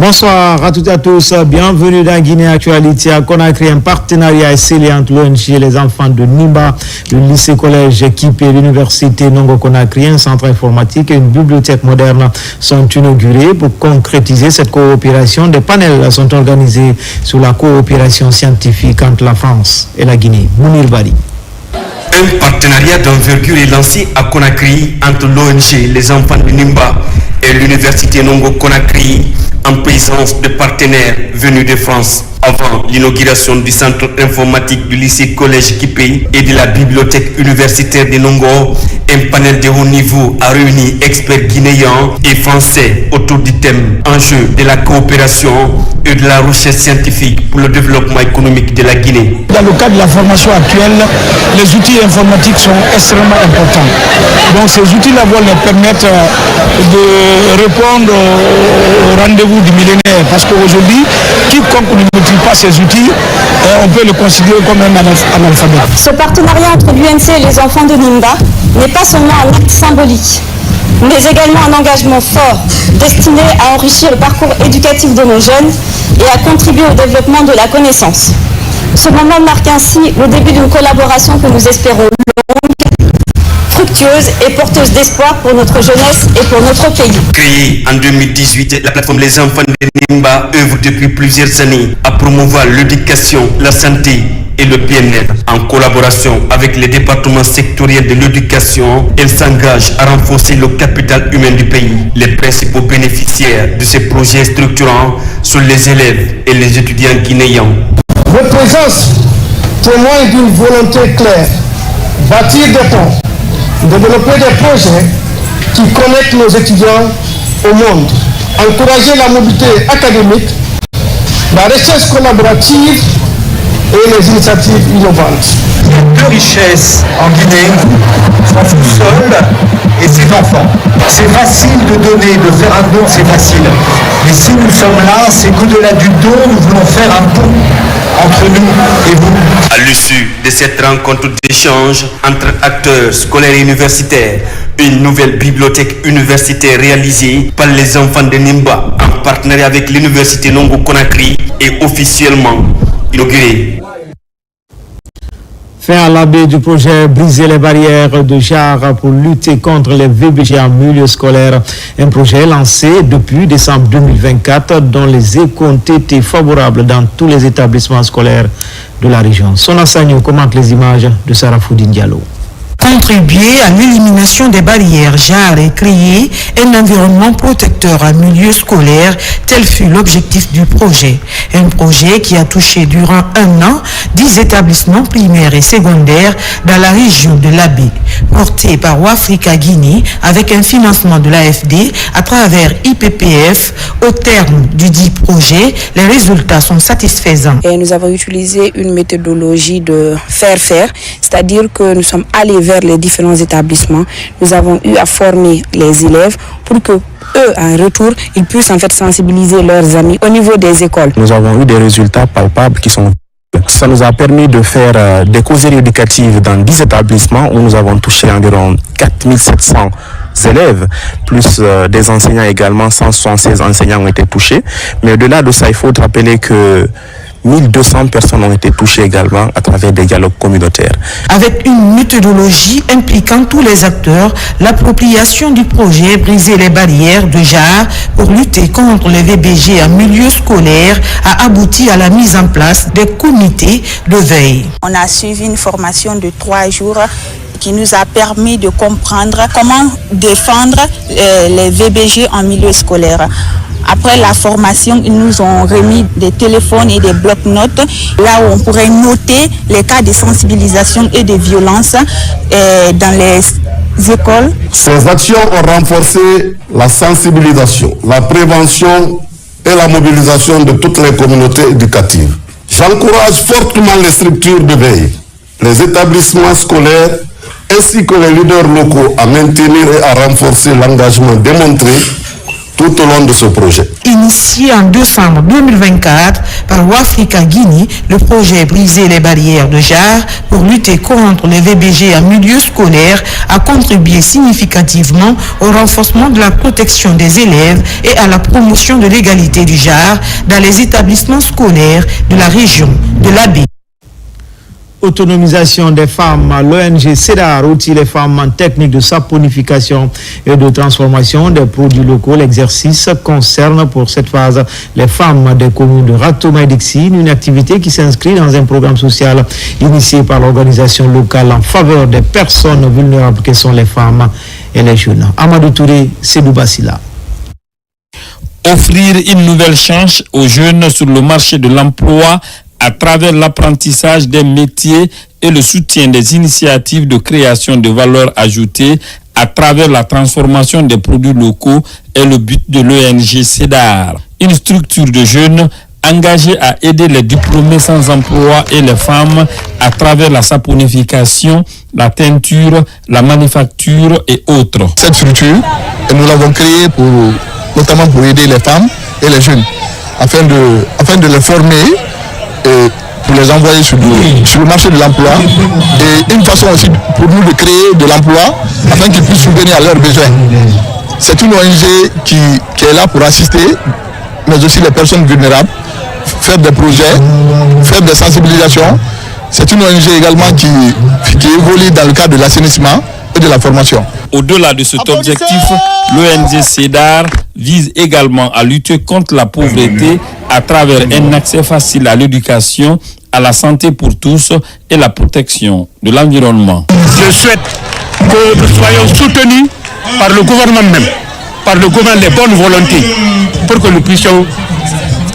Bonsoir à toutes et à tous. Bienvenue dans Guinée Actualité à Conakry, un partenariat scellé entre l'ONG et les enfants de Nimba, le lycée-collège équipé, l'université Nongo Conakry, un centre informatique et une bibliothèque moderne sont inaugurés. Pour concrétiser cette coopération, des panels sont organisés sur la coopération scientifique entre la France et la Guinée. Mounir Bari. Un partenariat d'envergure est lancé à Conakry entre l'ONG Les Enfants de Nimba et l'université Nongo Conakry en présence de partenaires venus de France. Avant l'inauguration du centre informatique du lycée-collège équipé et de la bibliothèque universitaire de Nongo, un panel de haut niveau a réuni experts guinéens et français autour du thème enjeux de la coopération et de la recherche scientifique pour le développement économique de la Guinée. Dans le cadre de la formation actuelle, les outils informatiques sont extrêmement importants. Donc ces outils-là vont leur permettre de répondre au rendez-vous du millénaire. Parce qu'aujourd'hui, quiconque ne maîtrise pas ces outils, on peut le considérer comme un analphabète. Ce partenariat entre l'UNC et les enfants de Nimba n'est pas seulement un acte symbolique, mais également un engagement fort destiné à enrichir le parcours éducatif de nos jeunes et à contribuer au développement de la connaissance. Ce moment marque ainsi le début d'une collaboration que nous espérons longue, fructueuse et porteuse d'espoir pour notre jeunesse et pour notre pays. Créée en 2018, la plateforme Les Enfants de Nimba œuvre depuis plusieurs années à promouvoir l'éducation, la santé et le bien-être. En collaboration avec les départements sectoriels de l'éducation, elle s'engage à renforcer le capital humain du pays. Les principaux bénéficiaires de ces projets structurants sont les élèves et les étudiants guinéens. Votre présence témoigne d'une volonté claire, bâtir des ponts, développer des projets qui connectent nos étudiants au monde, encourager la mobilité académique, la recherche collaborative et les initiatives innovantes. Il y a deux richesses en Guinée, son sous-sol et ses enfants. C'est facile de donner, de faire un don, c'est facile. Mais si nous sommes là, c'est qu'au-delà du don, nous voulons faire un pont entre nous et vous. À l'issue de cette rencontre d'échange entre acteurs scolaires et universitaires, une nouvelle bibliothèque universitaire réalisée par les enfants de Nimba en partenariat avec l'université Nongo Conakry est officiellement inaugurée. Fin à l'abbé du projet Briser les barrières de genre pour lutter contre les VBG en milieu scolaire. Un projet lancé depuis décembre 2024 dont les échos ont été favorables dans tous les établissements scolaires de la région. Sona Sagno commente les images de Sarah Foudine Diallo. Contribuer à l'élimination des barrières genre et créer un environnement protecteur en milieu scolaire, tel fut l'objectif du projet. Un projet qui a touché durant un an 10 établissements primaires et secondaires dans la région de l'Abbé, porté par Ouafrica Guinée avec un financement de l'AFD à travers IPPF. Au terme du dit projet, les résultats sont satisfaisants. Et nous avons utilisé une méthodologie de faire-faire, c'est-à-dire que nous sommes allés vers les différents établissements. Nous avons eu à former les élèves pour que eux, en retour, ils puissent en fait sensibiliser leurs amis au niveau des écoles. Nous avons eu des résultats palpables qui sont... Ça nous a permis de faire des causeries éducatives dans 10 établissements où nous avons touché environ 4700 élèves, plus des enseignants également, 176 enseignants ont été touchés. Mais au-delà de ça, il faut rappeler que 1200 personnes ont été touchées également à travers des dialogues communautaires. Avec une méthodologie impliquant tous les acteurs, l'appropriation du projet Briser les barrières de genre pour lutter contre les VBG en milieu scolaire a abouti à la mise en place des comités de veille. On a suivi une formation de 3 jours qui nous a permis de comprendre comment défendre les VBG en milieu scolaire. Après la formation, ils nous ont remis des téléphones et des blocs-notes, là où on pourrait noter les cas de sensibilisation et de violence dans les écoles. Ces actions ont renforcé la sensibilisation, la prévention et la mobilisation de toutes les communautés éducatives. J'encourage fortement les structures de veille, les établissements scolaires ainsi que les leaders locaux à maintenir et à renforcer l'engagement démontré tout au long de ce projet. Initié en décembre 2024 par Wafrika Guinée, le projet Briser les barrières de genre pour lutter contre les VBG en milieu scolaire a contribué significativement au renforcement de la protection des élèves et à la promotion de l'égalité du genre dans les établissements scolaires de la région de l'Abbé. Autonomisation des femmes, l'ONG CEDAR outille les femmes en technique de saponification et de transformation des produits locaux. L'exercice concerne pour cette phase les femmes des communes de Ratoma et Dixine, une activité qui s'inscrit dans un programme social initié par l'organisation locale en faveur des personnes vulnérables que sont les femmes et les jeunes. Amadou Touré, Sédou Bassila. Offrir une nouvelle chance aux jeunes sur le marché de l'emploi à travers l'apprentissage des métiers et le soutien des initiatives de création de valeur ajoutée à travers la transformation des produits locaux est le but de l'ONG CEDAR, une structure de jeunes engagée à aider les diplômés sans emploi et les femmes à travers la saponification, la teinture, la manufacture et autres. Cette structure, nous l'avons créée notamment pour aider les femmes et les jeunes, afin de les former et pour les envoyer sur le marché de l'emploi, et une façon aussi pour nous de créer de l'emploi afin qu'ils puissent subvenir à leurs besoins. C'est une ONG qui est là pour assister, mais aussi les personnes vulnérables, faire des projets, faire des sensibilisations. C'est une ONG également qui évolue dans le cadre de l'assainissement et de la formation. Au-delà de cet objectif, l'ONG CEDAR vise également à lutter contre la pauvreté à travers un accès facile à l'éducation, à la santé pour tous et la protection de l'environnement. Je souhaite que nous soyons soutenus par le gouvernement même, par le gouvernement des bonnes volontés, pour que nous puissions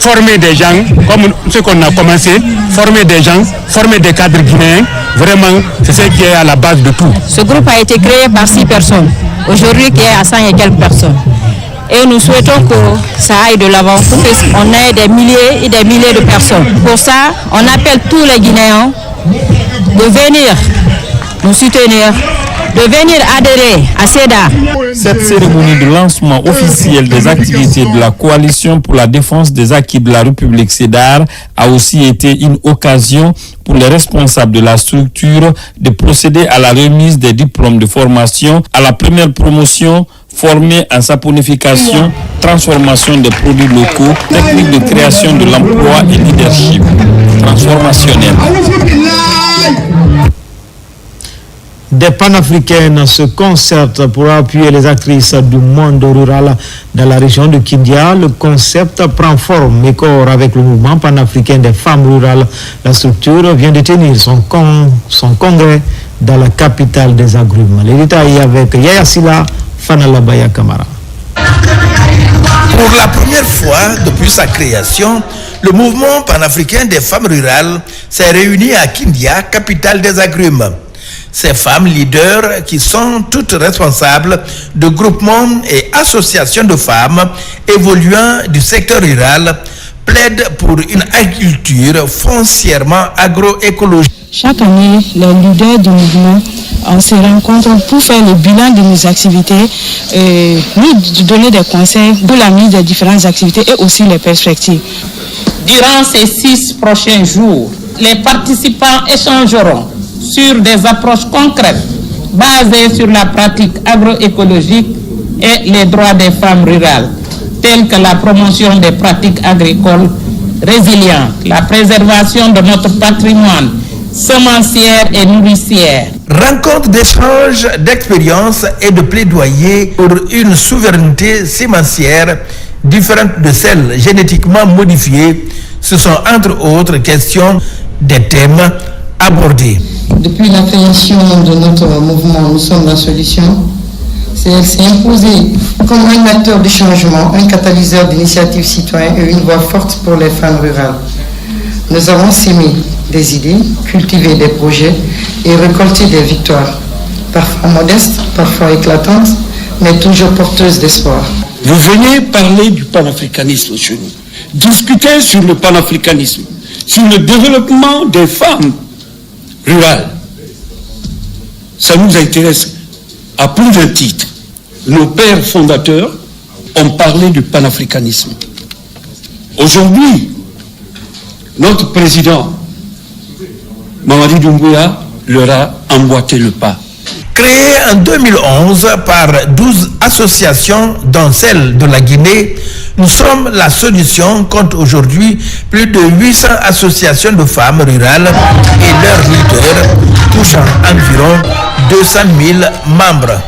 former des gens, comme ce qu'on a commencé, former des gens, former des cadres guinéens. Vraiment, c'est ce qui est à la base de tout. Ce groupe a été créé par 6 personnes, aujourd'hui qui est à 100 et quelques personnes. Et nous souhaitons que ça aille de l'avant pour qu'on ait des milliers et des milliers de personnes. Pour ça, on appelle tous les Guinéens de venir nous soutenir, de venir adhérer à CEDAR. Cette cérémonie de lancement officiel des activités de la Coalition pour la défense des acquis de la République CEDAR a aussi été une occasion pour les responsables de la structure de procéder à la remise des diplômes de formation à la première promotion formée en saponification, transformation des produits locaux, technique de création de l'emploi et leadership transformationnel. Des panafricaines se concertent pour appuyer les actrices du monde rural dans la région de Kindia. Le concept prend forme et corps avec le mouvement panafricain des femmes rurales. La structure vient de tenir son congrès dans la capitale des agrumes. Les détails avec Yaya Silla, Fanalabaya Kamara. Pour la première fois depuis sa création, le mouvement panafricain des femmes rurales s'est réuni à Kindia, capitale des agrumes. Ces femmes leaders, qui sont toutes responsables de groupements et associations de femmes évoluant du secteur rural, plaident pour une agriculture foncièrement agroécologique. Chaque année, les leaders du mouvement se rencontrent pour faire le bilan de nos activités, nous donner des conseils pour la mise des différentes activités et aussi les perspectives. Durant ces 6 prochains jours, les participants échangeront sur des approches concrètes basées sur la pratique agroécologique et les droits des femmes rurales, tels que la promotion des pratiques agricoles résilientes, la préservation de notre patrimoine semencière et nourricière. Rencontre d'échanges d'expériences et de plaidoyer pour une souveraineté sémencière différente de celle génétiquement modifiée. Ce sont entre autres questions des thèmes abordés. Depuis la création de notre mouvement Nous sommes la solution, elle s'est imposée comme un acteur de changement, un catalyseur d'initiatives citoyennes et une voix forte pour les femmes rurales. Nous avons sémé des idées, cultivé des projets et récolté des victoires, parfois modestes, parfois éclatantes, mais toujours porteuses d'espoir. Vous venez parler du panafricanisme chez nous, discuter sur le panafricanisme, sur le développement des femmes rurales. Ça nous intéresse à plus d'un titre. Nos pères fondateurs ont parlé du panafricanisme. Aujourd'hui, notre président, Mamadi Doumbouya, leur a emboîté le pas. Créé en 2011 par 12 associations, dont celle de la Guinée, Nous sommes la solution compte aujourd'hui plus de 800 associations de femmes rurales et leurs leaders touchant environ 200 000 membres.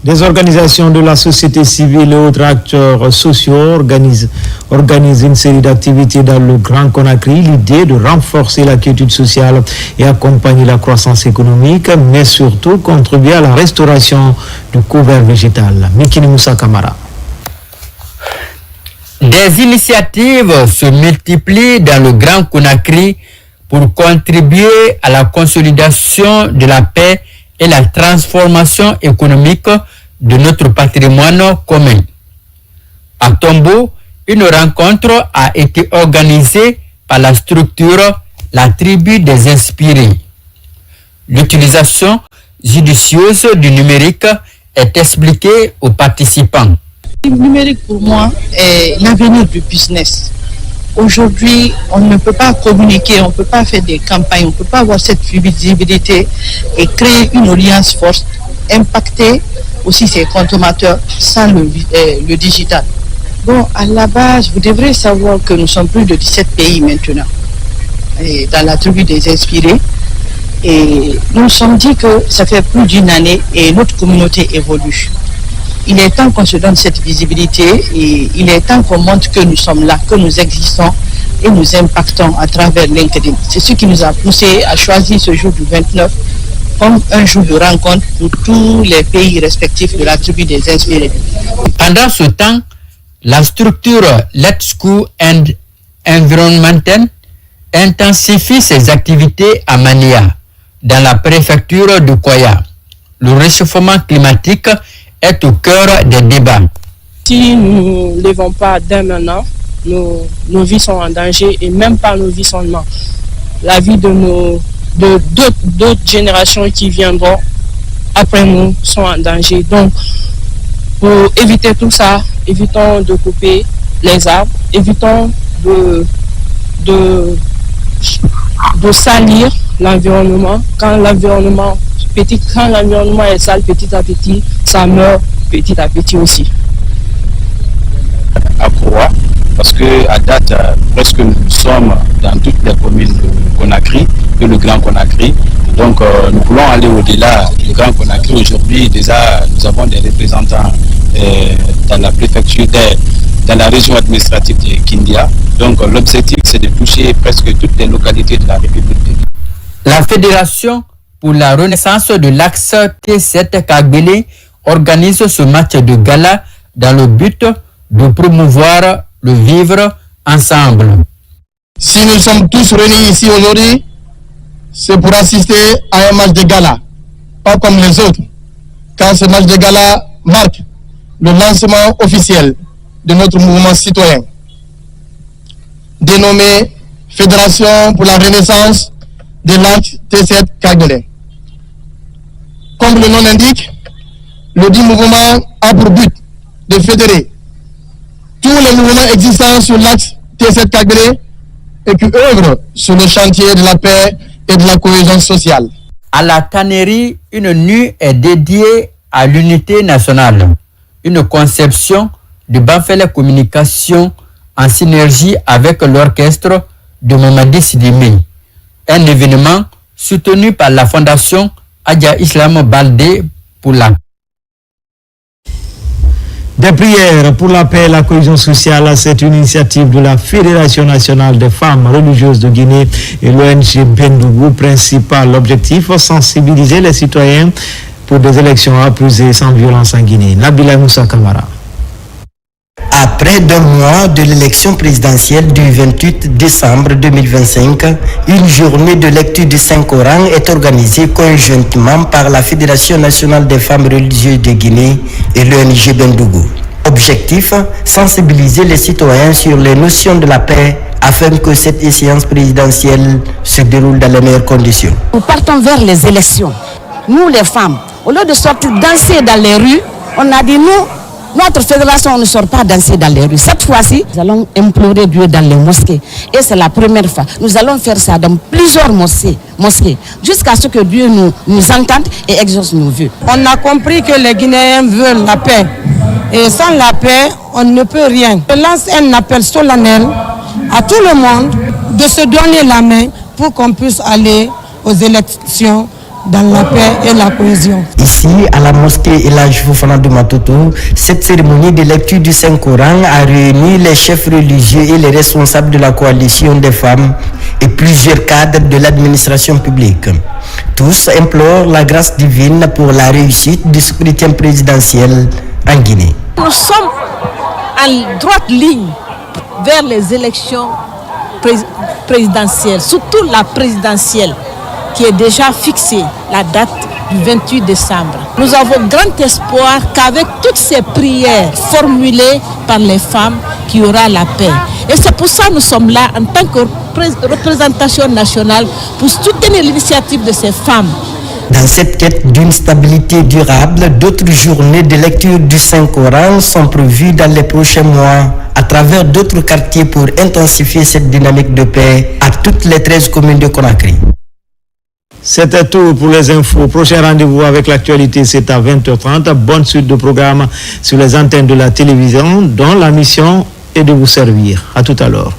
Des organisations de la société civile et autres acteurs sociaux organisent une série d'activités dans le Grand Conakry. L'idée de renforcer la quiétude sociale et accompagner la croissance économique, mais surtout contribuer à la restauration du couvert végétal. Mikini Moussa Kamara. Des initiatives se multiplient dans le Grand Conakry pour contribuer à la consolidation de la paix et la transformation économique de notre patrimoine commun. À Tombo, une rencontre a été organisée par la structure La Tribu des Inspirés. L'utilisation judicieuse du numérique est expliquée aux participants. Le numérique pour moi est l'avenir du business. Aujourd'hui, on ne peut pas communiquer, on ne peut pas faire des campagnes, on ne peut pas avoir cette visibilité et créer une alliance forte, impacter aussi ses consommateurs sans le digital. Bon, à la base, vous devrez savoir que nous sommes plus de 17 pays maintenant dans la tribu des Inspirés. Et nous nous sommes dit que ça fait plus d'une année et notre communauté évolue. Il est temps qu'on se donne cette visibilité et il est temps qu'on montre que nous sommes là, que nous existons et nous impactons à travers LinkedIn. C'est ce qui nous a poussé à choisir ce jour du 29 comme un jour de rencontre pour tous les pays respectifs de la tribu des Inspirés. Pendant ce temps, la structure Let's Go and Environmental intensifie ses activités à Mania, dans la préfecture de Koya. Le réchauffement climatique est au cœur des débats. Si nous ne levons pas dès maintenant, nos vies sont en danger et même pas nos vies seulement. La vie de d'autres générations qui viendront après nous sont en danger. Donc, pour éviter tout ça, évitons de couper les arbres, évitons de salir l'environnement. Quand l'environnement est sale, petit à petit, ça meurt petit à petit aussi. À Koa, parce qu'à date, presque nous sommes dans toutes les communes de Conakry, de le Grand Conakry. Donc nous voulons aller au-delà du Grand Conakry. Aujourd'hui, déjà, nous avons des représentants dans la préfecture, dans la région administrative de Kindia. Donc l'objectif, c'est de toucher presque toutes les localités de la République. La Fédération pour la renaissance de l'axe T7 Kagbele organise ce match de gala dans le but de promouvoir le vivre ensemble. Si nous sommes tous réunis ici aujourd'hui, c'est pour assister à un match de gala, pas comme les autres, car ce match de gala marque le lancement officiel de notre mouvement citoyen, dénommé Fédération pour la renaissance de l'axe T7 Kagbele. Comme le nom l'indique, le dit mouvement a pour but de fédérer tous les mouvements existants sur l'axe T7 Kagbele et qui œuvrent sur le chantier de la paix et de la cohésion sociale. À la tannerie, une nuit est dédiée à l'unité nationale, une conception de Banfele Communication en synergie avec l'orchestre de Mamadi Sidimi. Un événement soutenu par la fondation Adja Islam Baldé pour la. Des prières pour la paix et la cohésion sociale, c'est une initiative de la Fédération nationale des femmes religieuses de Guinée et l'ONG Bendougou. Principal objectif, sensibiliser les citoyens pour des élections apaisées sans violence en Guinée. Nabila Moussa Kamara. Après 2 mois de l'élection présidentielle du 28 décembre 2025, une journée de lecture du Saint-Coran est organisée conjointement par la Fédération nationale des femmes religieuses de Guinée et l'ONG Bendougou. Objectif, sensibiliser les citoyens sur les notions de la paix afin que cette échéance présidentielle se déroule dans les meilleures conditions. Nous partons vers les élections. Nous les femmes, au lieu de sortir danser dans les rues, on a dit nous, Notre fédération ne sort pas danser dans les rues. Cette fois-ci, nous allons implorer Dieu dans les mosquées. Et c'est la première fois. Nous allons faire ça dans plusieurs mosquées jusqu'à ce que Dieu nous entende et exauce nos vœux. On a compris que les Guinéens veulent la paix. Et sans la paix, on ne peut rien. Je lance un appel solennel à tout le monde de se donner la main pour qu'on puisse aller aux élections dans la paix et la cohésion. Ici, à la mosquée Elhadji Fofana de Matoto, cette cérémonie de lecture du Saint-Coran a réuni les chefs religieux et les responsables de la coalition des femmes et plusieurs cadres de l'administration publique. Tous implorent la grâce divine pour la réussite du scrutin présidentiel en Guinée. Nous sommes en droite ligne vers les élections présidentielles, surtout la présidentielle, qui est déjà fixée, la date du 28 décembre. Nous avons grand espoir qu'avec toutes ces prières formulées par les femmes, qu'il y aura la paix. Et c'est pour ça que nous sommes là en tant que représentation nationale pour soutenir l'initiative de ces femmes. Dans cette quête d'une stabilité durable, d'autres journées de lecture du Saint-Coran sont prévues dans les prochains mois à travers d'autres quartiers pour intensifier cette dynamique de paix à toutes les 13 communes de Conakry. C'était tout pour les infos. Prochain rendez-vous avec l'actualité, c'est à 20h30. Bonne suite de programmes sur les antennes de la télévision, dont la mission est de vous servir. À tout à l'heure.